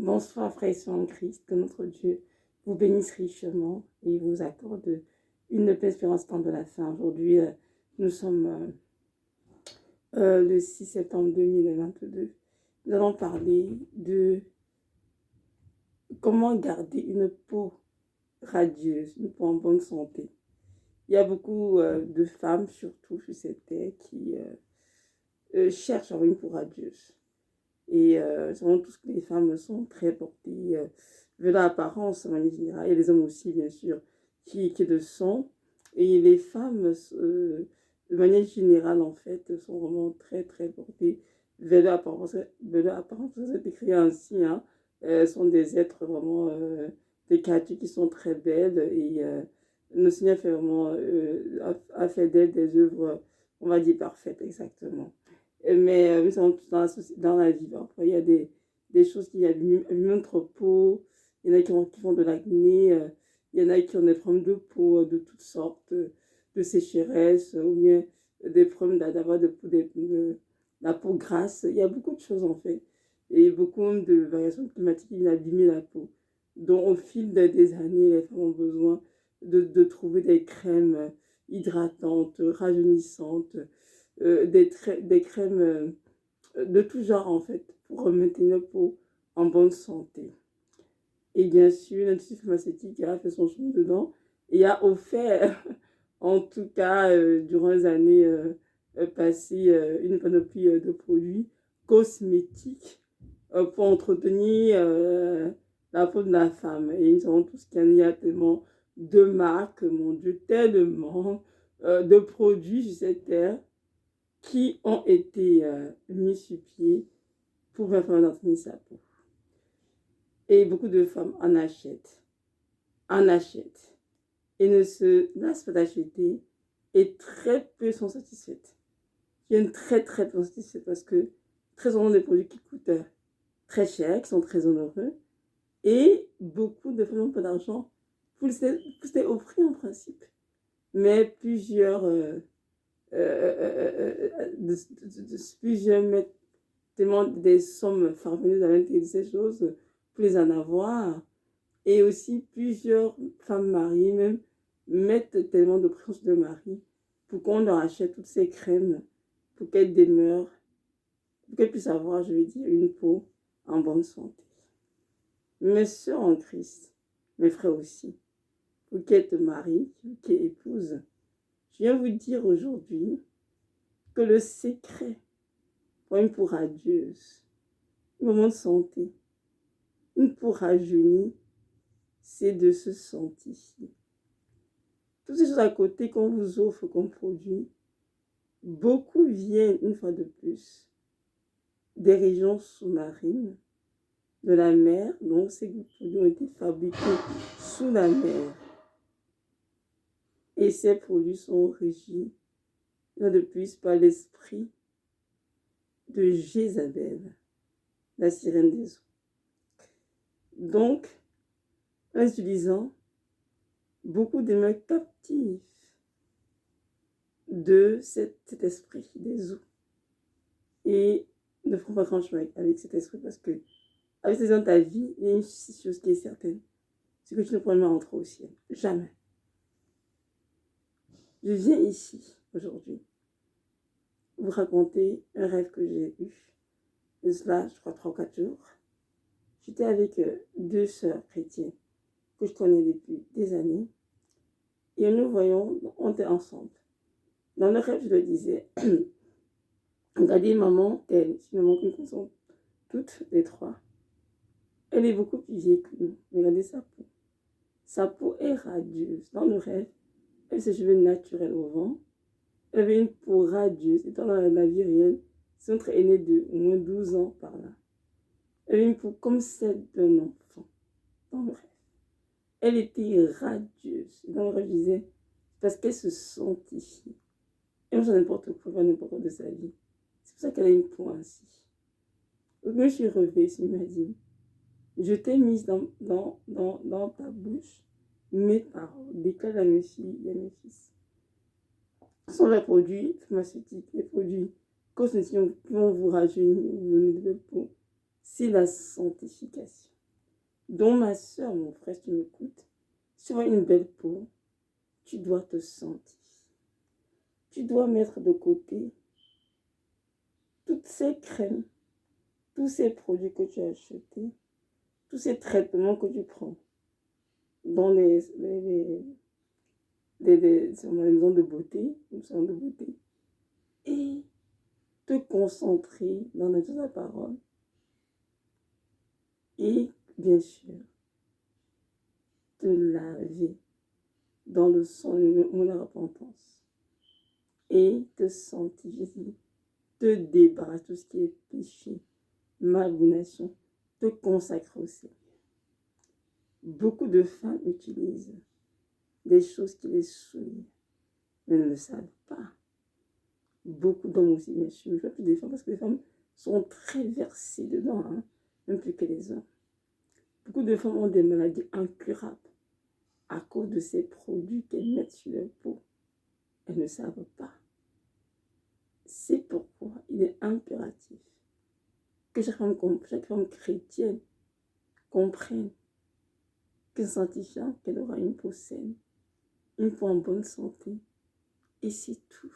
Bonsoir, frères et sœurs en Christ, que notre Dieu vous bénisse richement et vous accorde une paix espérance temps de la fin. Aujourd'hui, nous sommes le 6 septembre 2022. Nous allons parler de comment garder une peau radieuse, une peau en bonne santé. Il y a beaucoup de femmes, surtout sur cette terre, qui cherchent à avoir une peau radieuse. Et savons tous que les femmes sont très portées vers l'apparence de manière générale, et les hommes aussi, bien sûr, qui le sont. Et les femmes, de manière générale, en fait, sont vraiment très, très portées vers l'apparence. C'est écrit ainsi, hein. Elles sont des êtres vraiment, des créatures qui sont très belles. Et le Seigneur fait vraiment, a fait d'elles des œuvres, on va dire, parfaites, exactement. Mais nous sommes tous dans la vie. Parfois, il y a des choses qui abîment notre peau. Il y en a qui font de l'acné. Il y en a qui ont des problèmes de peau de toutes sortes, de sécheresse, ou bien des problèmes d'avoir la peau grasse. Il y a beaucoup de choses en fait. Et beaucoup de variations climatiques qui abîment la peau. Donc, au fil des années, les femmes ont besoin de trouver des crèmes hydratantes, rajeunissantes, des crèmes de tout genre en fait pour maintenir la peau en bonne santé. Et bien sûr, l'industrie pharmaceutique a fait son chemin dedans et a offert, en tout cas durant les années passées, une panoplie de produits cosmétiques pour entretenir la peau de la femme. Et nous savons tous qu'il y a tellement de marques, mon Dieu, tellement de produits sur cette terre qui ont été mis sur pied pour vraiment entretenir sa peau. Et beaucoup de femmes en achètent, et ne se lassent pas d'acheter, et très peu sont satisfaites. Il y a une très très peu satisfaites parce que très souvent des produits qui coûtent très cher, qui sont très onéreux, et beaucoup de femmes n'ont pas d'argent pour les offrir en principe. Mais plusieurs plusieurs mettent tellement des sommes farfelues à l'intérieur de ces choses pour les en avoir. Et aussi plusieurs femmes mariées même mettent tellement de pression sur le mari pour qu'on leur achète toutes ces crèmes pour qu'elles demeurent, pour qu'elles puissent avoir, je veux dire, une peau en bonne santé. Mes sœurs en Christ, mes frères aussi, vous qui êtes mariés, vous qui êtes épouses, je viens vous dire aujourd'hui que le secret pour une peau radieuse, un moment de santé, une peau rajeunie, c'est de se sanctifier. Toutes ces choses à côté qu'on vous offre comme produit, beaucoup viennent, une fois de plus, des régions sous-marines, de la mer. Donc, ces produits ont été fabriqués sous la mer. Et ces produits sont régis, une fois de plus, par l'esprit de Jézabel, la sirène des eaux. Donc, en utilisant, beaucoup demeurent captifs de cet esprit des eaux et ne feront pas grand chemin avec cet esprit parce que, avec ces dans ta vie, il y a une chose qui est certaine, c'est que tu ne pourras jamais rentrer au ciel. Jamais. Je viens ici, aujourd'hui, vous raconter un rêve que j'ai eu, de cela, je crois, 3 ou 4 jours. J'étais avec 2 sœurs chrétiennes que je connais depuis des années. Et nous voyons, on était ensemble. Dans le rêve, je leur disais, regardez maman, c'est une maman que nous connaissons toutes les 3. Elle est beaucoup plus vieille que nous. Regardez sa peau. Sa peau est radieuse. Dans le rêve, elle a ses cheveux naturels au vent. Elle avait une peau radieuse. Et dans la vie réelle, c'est notre aînée de au moins 12 ans par là. Elle avait une peau comme celle d'un enfant. Dans le rêve. Elle était radieuse. Et dans le rêve, je disais, parce qu'elle se sanctifie. Elle mange n'importe quoi, n'importe quoi de sa vie. C'est pour ça qu'elle a une peau ainsi. Donc, je suis relevée, il m'a dit, je t'ai mise dans ta bouche mes paroles. Déclare à mes filles et à mes fils. Ce sont les produits pharmaceutiques, les produits cosmétiques qui vont vous rajeunir, vous donner de la peau. C'est la sanctification. Donc, ma soeur, mon frère, si tu m'écoutes, si tu vois une belle peau, tu dois te sentir. Tu dois mettre de côté toutes ces crèmes, tous ces produits que tu as achetés, tous ces traitements que tu prends dans les maisons de beauté, et te concentrer dans la parole et bien sûr te laver dans le sang de la repentance et te sanctifier, te débarrasser de tout ce qui est péché, malédiction, te consacrer au Seigneur. Beaucoup de femmes utilisent des choses qui les souillent, mais elles ne le savent pas. Beaucoup d'hommes aussi, bien sûr, je ne veux plus des femmes parce que les femmes sont très versées dedans, hein, même plus que les hommes. Beaucoup de femmes ont des maladies incurables à cause de ces produits qu'elles mettent sur leur peau. Elles ne savent pas. C'est pourquoi il est impératif que chaque femme chrétienne comprenne que sanctifiant, qu'elle aura une peau saine, une peau en bonne santé, et c'est tout.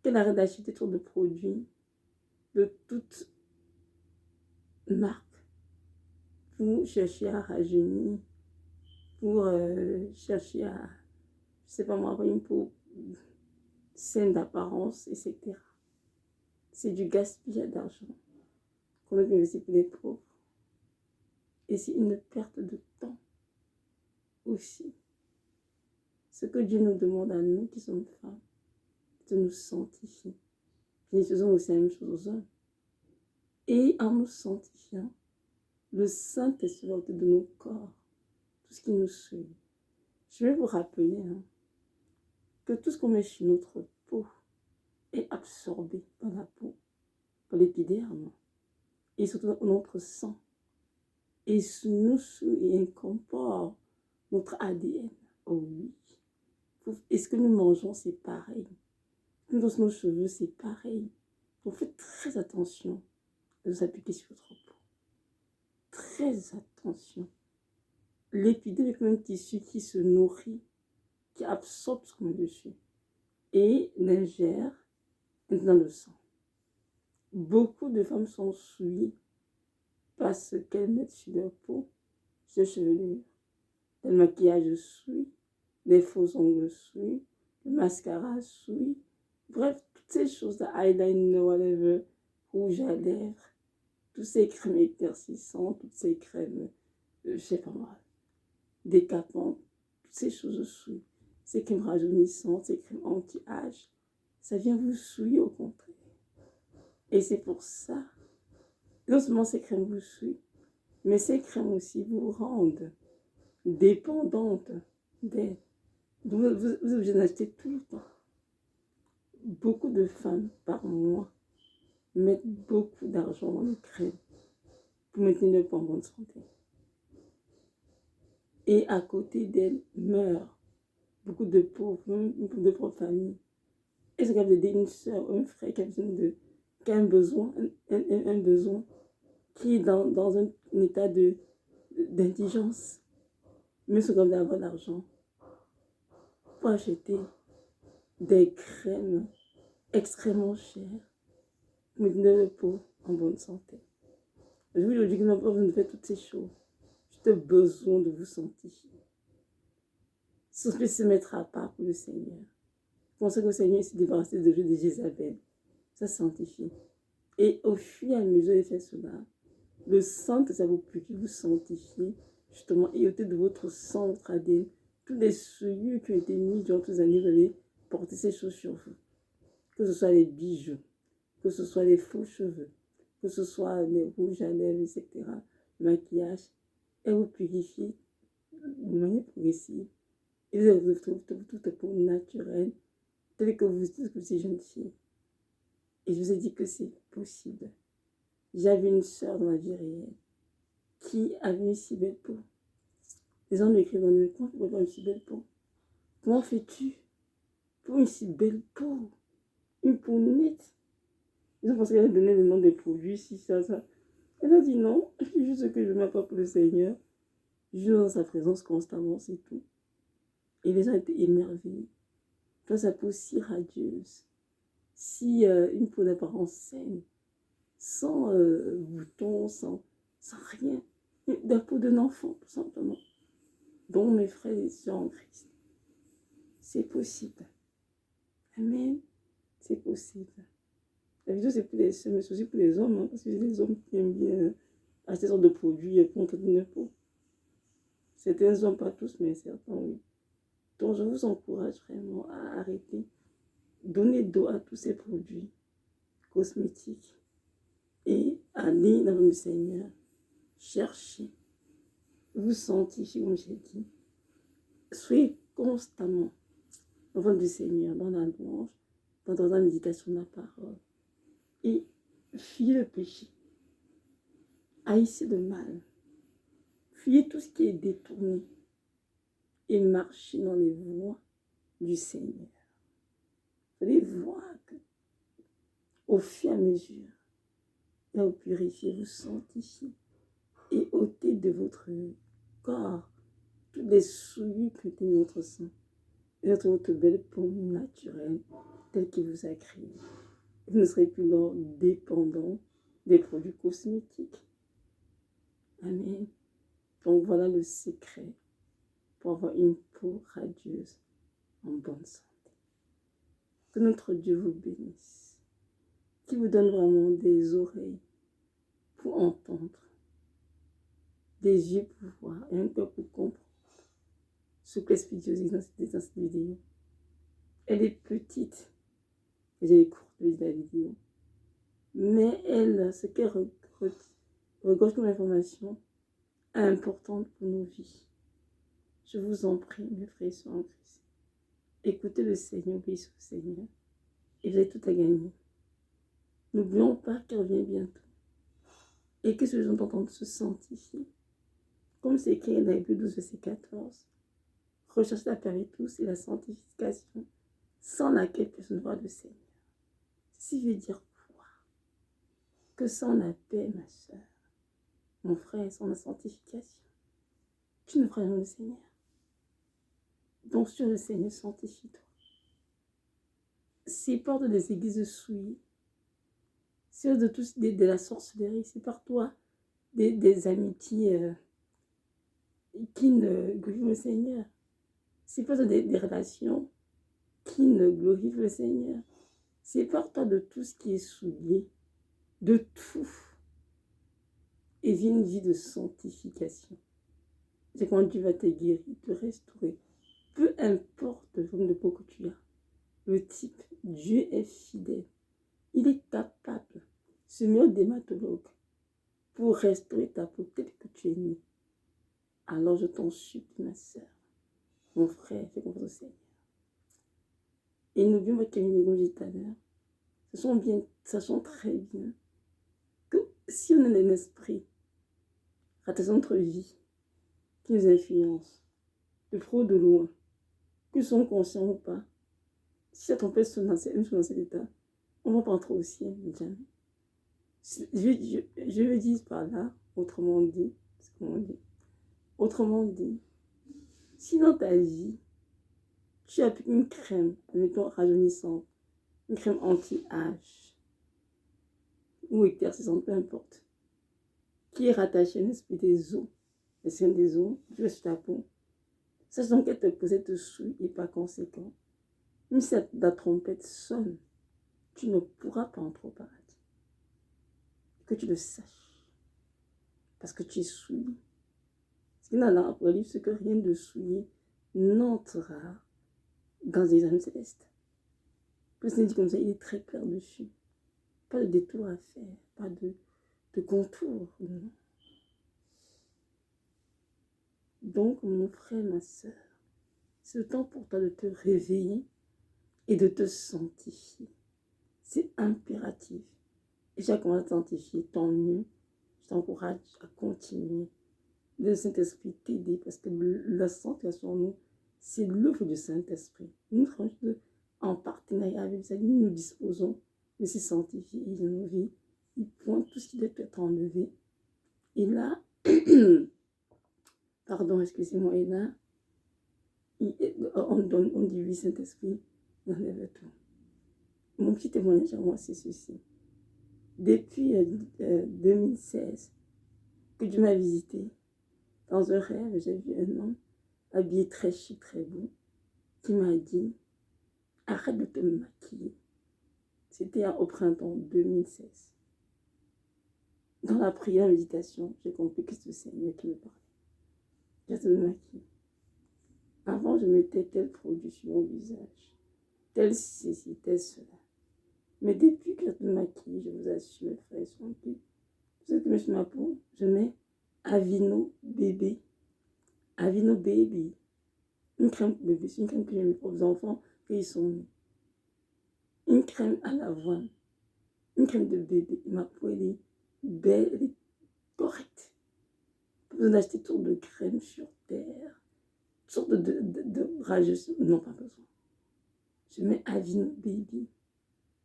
Qu'elle arrête d'acheter trop de produits de toute marque pour chercher à rajeunir, pour chercher à, je sais pas moi, avoir une peau saine d'apparence, etc. C'est du gaspillage d'argent qu'on a investi pour les pauvres. Et c'est une perte de temps aussi. Ce que Dieu nous demande à nous qui sommes femmes, de nous sanctifier. Nous faisons aussi la même chose aux hommes. Et en nous sanctifiant, le Saint-Esprit va de nos corps, tout ce qui nous suit. Je vais vous rappeler que tout ce qu'on met sur notre peau est absorbé par la peau, par l'épiderme, et surtout dans notre sang. Et nous suit et incorpore notre ADN. Oh oui. Et ce que nous mangeons, c'est pareil. Nous, dans nos cheveux, c'est pareil. Donc faites très attention de vous appliquer sur votre peau. Très attention. L'épiderme est comme un tissu qui se nourrit, qui absorbe ce qu'on met dessus et l'ingère dans le sang. Beaucoup de femmes sont souillées parce qu'elles mettent sur leur peau, sur leur chevelure. Le maquillage souille, les faux ongles souillent, le mascara souille. Bref, toutes ces choses-là, eyeliner, whatever, rouge à lèvres, toutes ces crèmes éclaircissantes, toutes ces crèmes, je sais pas moi, décapantes, toutes ces choses souillent. Ces crèmes rajeunissantes, ces crèmes anti-âge, ça vient vous souiller au contraire. Et c'est pour ça, non seulement ces crèmes vous souillent, mais ces crèmes aussi vous rendent dépendante d'elles. Vous êtes obligé d'en acheter tout le temps. Beaucoup de femmes par mois mettent beaucoup d'argent dans les crèmes pour maintenir leur peau en bonne santé. Et à côté d'elles meurent beaucoup de pauvres, même de pauvres familles. Est-ce qu'elle a une soeur ou un frère qui a un besoin, qui est dans un état d'indigence, mais c'est comme d'avoir l'argent pour acheter des crèmes extrêmement chères pour maintenir le peau en bonne santé. Je vous dis que nous n'avons pas besoin de faire toutes ces choses. Juste besoin de vous sanctifier. Se mettre à part pour le Seigneur. Pensez que le Seigneur s'est débarrassé de Jézabel. Ça sanctifie. Et au fur et à mesure de faire cela, le sang que ça vous purifie, vous sanctifiez, justement, et ôtez de votre sang, votre ADN, tous les souillures qui ont été mis durant toutes les années, vous allez porter ces choses sur vous. Que ce soit les bijoux, que ce soit les faux cheveux, que ce soit les rouges à lèvres, etc., le maquillage, elle vous purifie de manière progressive. Et vous retrouvez toute peau naturelle, telle que vous êtes aussi jeune fille. Et je vous ai dit que c'est possible. J'avais une sœur dans la vie réelle qui avait une si belle peau. Les gens lui écrivent dans le comment tu peux avoir une si belle peau? Comment fais-tu pour une si belle peau? Une peau nette. Ils ont pensé qu'elle allait donner le nom des produits, si ça. Elle a dit non, je dis juste que je m'appelle pour le Seigneur. Je suis dans sa présence constamment, c'est tout. Et les gens étaient émerveillés. Toi, sa peau si radieuse, si une peau d'apparence saine, sans boutons, sans rien. La peau d'un enfant, tout simplement. Donc, mes frères et sœurs en Christ, c'est possible. Amen. C'est possible. La vidéo, c'est pour les sœurs, mais c'est aussi pour les hommes, hein, parce que les hommes qui aiment bien acheter ce genre de produits pour entretenir la peau. Certains hommes, pas tous, mais certains, oui. Donc, je vous encourage vraiment à arrêter. Donnez dos à tous ces produits cosmétiques et allez dans le Seigneur. Cherchez. Vous sanctifiez, comme j'ai dit. Soyez constamment devant du Seigneur, dans la louange, dans la méditation de la parole. Et fuyez le péché. Haïssez le mal. Fuyez tout ce qui est détourné. Et marchez dans les voies du Seigneur. Vous allez voir que, au fur et à mesure, là vous purifiez, vous sanctifiez et ôtez de votre corps toutes les souillures que contient votre sang et votre belle peau naturelle telle qu'il vous a créé. Vous ne serez plus dépendant des produits cosmétiques. Amen. Donc voilà le secret pour avoir une peau radieuse en bonne santé. Que notre Dieu vous bénisse, qui vous donne vraiment des oreilles pour entendre, des yeux pour voir et un cœur pour comprendre ce que l'Esprit de Dieu dit dans cette vidéo. Elle est petite, j'ai courte la vidéo, mais elle, ce qu'elle regorge comme information importante pour nos vies. Je vous en prie, mes frères et sœurs en Christ, écoutez le Seigneur, obéissez au Seigneur, et vous avez tout à gagner. N'oublions pas qu'elle revient bientôt, et que ce gens entendent se sanctifier. Comme c'est écrit dans Hébreux 12, verset 14, recherchez la paix avec tous et la sanctification, sans laquelle personne ne voit le Seigneur. Ceci veut dire quoi? Que sans la paix, ma soeur, mon frère, sans la sanctification, tu ne feras jamais le Seigneur. Donc sur le Seigneur, sanctifie-toi. Sépare des églises souillées, c'est de la sorcellerie, sépare-toi des amitiés qui ne glorifient le Seigneur. Sépare-toi des relations qui ne glorifient le Seigneur. Sépare-toi de tout ce qui est souillé, de tout, et vis une vie de sanctification. C'est quand Dieu va te guérir, te restaurer. Peu importe le forme de peau que tu as, le type, Dieu est fidèle. Il est capable, ce meilleur dermatologue, pour restaurer ta peau telle que tu es né. Alors je t'en supplie, ma soeur, mon frère, fais confiance au Seigneur. Et n'oublions pas qu'il y a une maison tout à l'heure. Sachons très bien que si on a un esprit, rattaché à notre vie, qui nous influence, de près ou de loin, qu'ils sont conscients ou pas, si ça t'empêche de dans cet état, on ne va pas entrer au ciel, jamais. Je le dis par là, autrement dit, si dans ta vie, tu appliques une crème, admettons rajeunissante, une crème anti-âge, ou éclaircissante, peu importe, qui est rattachée à l'esprit des os, le sein des os, tu sur ta peau, sache donc qu'elle te posait te souille et par conséquent, même si la trompette sonne, tu ne pourras pas entrer au paradis. Que tu le saches, parce que tu es souillé. Ce qui est dans l'Apocalypse, c'est que rien de souillé n'entrera dans les âmes célestes. Le Seigneur dit comme ça, il est très clair dessus. Pas de détour à faire, pas de contour. Non. Donc, mon frère, ma soeur, c'est le temps pour toi de te réveiller et de te sanctifier. C'est impératif. Et j'ai commencé à te sanctifier, tant mieux. Je t'encourage à continuer. Le Saint-Esprit t'aider parce que la sanctification en nous, c'est l'œuvre du Saint-Esprit. Nous sommes en partenariat avec lui, nous disposons de se sanctifier dans nos vies. Il pointe tout ce qui doit être enlevé Et là, pardon, excusez-moi, et là, on dit oui, Saint-Esprit, il enlève tout. Mon petit témoignage à moi, c'est ceci. Depuis 2016, que Dieu m'a visité, dans un rêve, j'ai vu un homme habillé très chic, très beau, qui m'a dit, arrête de te maquiller. C'était au printemps 2016. Dans la prière, la méditation, j'ai compris que c'est le Seigneur qui me parlait. J'ai me maquiller. Avant, je mettais tel produit sur mon visage, tel ceci, tel cela. Mais depuis que je me maquille, je vous assure, mes frères et sœurs, que ce que je mets sur ma peau, je mets Avino bébé. Avino baby. Une crème bébé, c'est une crème que j'ai mis pour les enfants quand ils sont nés. Une crème à l'avoine. Une crème de bébé. Ma peau, elle est belle, elle est correcte. Pas besoin d'acheter toutes de crème sur terre. Toutes sortes de rageuses. Non, pas besoin. Je mets Avino baby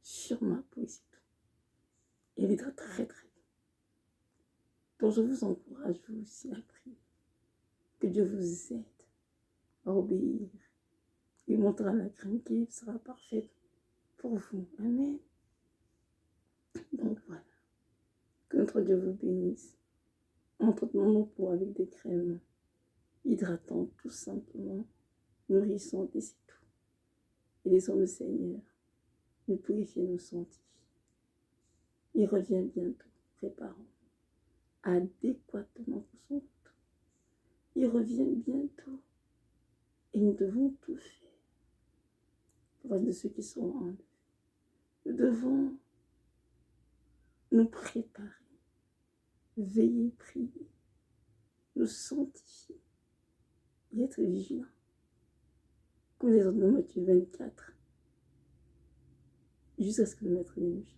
sur ma peau et c'est tout. Et elle est très très bien. Donc je vous encourage vous aussi à prier. Que Dieu vous aide à obéir. Il montrera la crème qui sera parfaite pour vous. Amen. Donc voilà. Que notre Dieu vous bénisse. Entretenons nos peaux avec des crèmes hydratantes, tout simplement, nourrissantes et c'est tout. Et laissons le Seigneur nous purifier, nous sanctifier. Il revient bientôt. Préparons adéquatement pour son retour. Il revient bientôt. Et nous devons tout faire pour de ceux qui sont en lui. Nous devons nous préparer, veiller, prier, nous sanctifier et être vigilants. Comme les autres de Matthieu 24, jusqu'à ce que le Maître vienne nous chercher.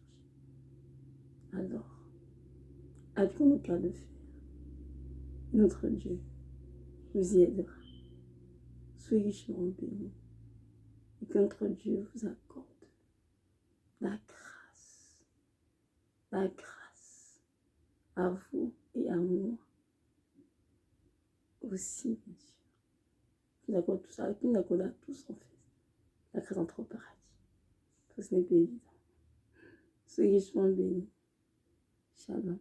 Alors, appliquons-nous qu'à le faire. Notre Dieu nous y aidera. Soyez richement bénis et que notre Dieu vous accorde la grâce à vous et à moi aussi, bien sûr. Qu'il accorde tout ça, qu'il accorde à tous en fait la grâce entre au paradis. Parce que ce n'est pas évident. Soyez richement bénis. Shalom.